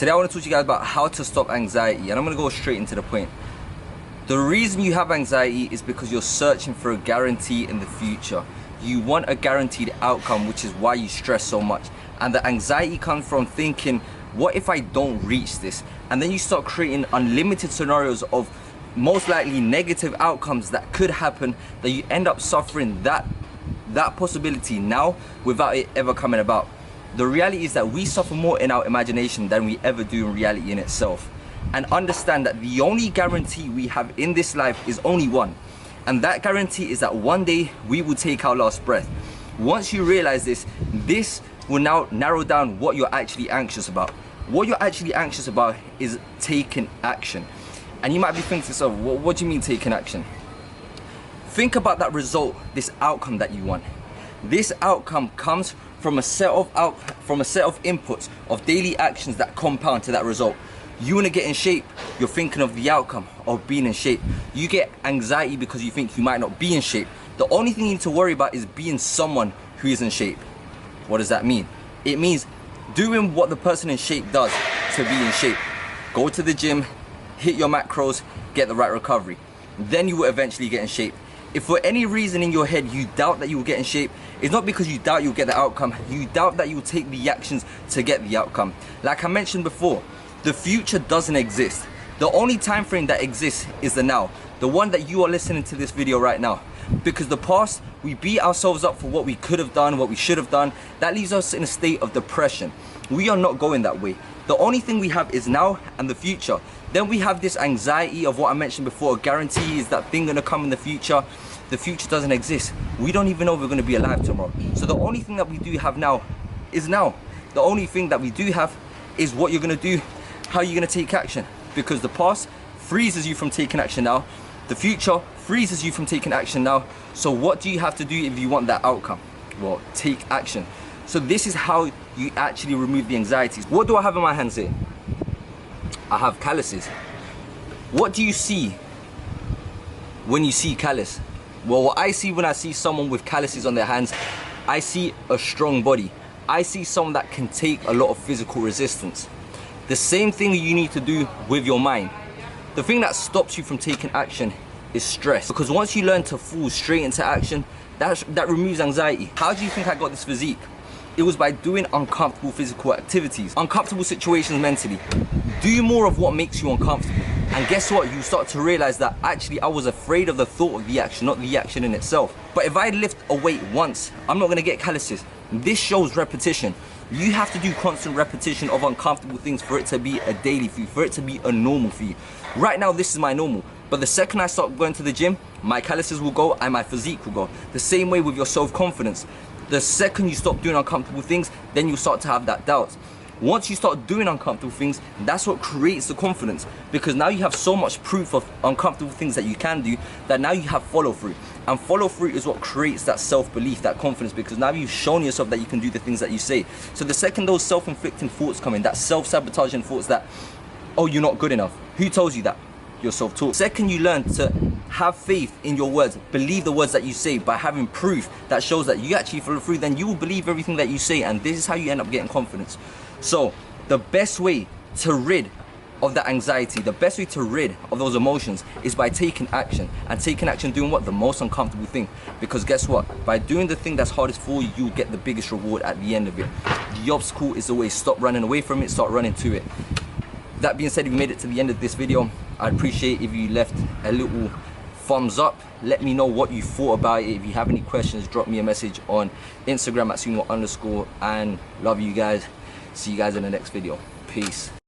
Today I want to talk to you guys about how to stop anxiety, and I'm going to go straight into the point. The reason you have anxiety is because you're searching for a guarantee in the future. You want a guaranteed outcome, which is why you stress so much. And the anxiety comes from thinking, what if I don't reach this? And then you start creating unlimited scenarios of most likely negative outcomes that could happen, that you end up suffering that possibility now without it ever coming about. The reality is that we suffer more in our imagination than we ever do in reality in itself. And understand that the only guarantee we have in this life is only one. And that guarantee is that one day we will take our last breath. Once you realize this, this will now narrow down what you're actually anxious about. What you're actually anxious about is taking action. And you might be thinking to yourself, what do you mean taking action? Think about that result, this outcome that you want. This outcome comes from a set of inputs of daily actions that compound to that result. You want to get in shape, you're thinking of the outcome of being in shape. You get anxiety because you think you might not be in shape. The only thing you need to worry about is being someone who is in shape. What does that mean? It means doing what the person in shape does to be in shape. Go to the gym, hit your macros, get the right recovery. Then you will eventually get in shape. If for any reason in your head you doubt that you will get in shape, it's not because you doubt you'll get the outcome, you doubt that you'll take the actions to get the outcome. Like I mentioned before, the future doesn't exist. The only time frame that exists is the now, the one that you are listening to this video right now. Because the past, we beat ourselves up for what we could have done, what we should have done. That leaves us in a state of depression. We are not going that way. The only thing we have is now and the future. Then we have this anxiety of what I mentioned before. A guarantee is that thing gonna come in the future. The future doesn't exist. We don't even know if we're gonna be alive tomorrow. So the only thing that we do have now is now. The only thing that we do have is what you're gonna do, how you're gonna take action. Because the past freezes you from taking action now. The future freezes you from taking action now. So what do you have to do if you want that outcome? Well, take action. So this is how you actually remove the anxieties. What do I have in my hands here? I have calluses. What do you see when you see callus? Well, what I see when I see someone with calluses on their hands, I see a strong body. I see someone that can take a lot of physical resistance. The same thing you need to do with your mind. The thing that stops you from taking action is stress. Because once you learn to fall straight into action, that removes anxiety. How do you think I got this physique? It was by doing uncomfortable physical activities, uncomfortable situations mentally. Do more of what makes you uncomfortable. And guess what? You start to realize that actually I was afraid of the thought of the action, not the action in itself. But if I lift a weight once, I'm not gonna get calluses. This shows repetition. You have to do constant repetition of uncomfortable things for it to be a daily for you, for it to be a normal for you. Right now, this is my normal. But the second I start going to the gym, my calluses will go and my physique will go. The same way with your self-confidence. The second you stop doing uncomfortable things, then you start to have that doubt. Once you start doing uncomfortable things, that's what creates the confidence. Because now you have so much proof of uncomfortable things that you can do, that now you have follow-through. And follow-through is what creates that self-belief, that confidence, because now you've shown yourself that you can do the things that you say. So the second those self-inflicting thoughts come in, that self-sabotaging thoughts that, oh, you're not good enough. Who tells you that? Your self-talk. Second, you learn to have faith in your words, believe the words that you say by having proof that shows that you actually follow through, then you will believe everything that you say, and this is how you end up getting confidence. So the best way to rid of that anxiety, the best way to rid of those emotions is by taking action. And taking action doing what? The most uncomfortable thing. Because guess what? By doing the thing that's hardest for you, you'll get the biggest reward at the end of it. The obstacle is always stop running away from it, start running to it. That being said, if you made it to the end of this video, I'd appreciate if you left a little thumbs up. Let me know what you thought about it. If you have any questions, drop me a message on Instagram at @sumo_, and love you guys. See you guys in the next video. Peace.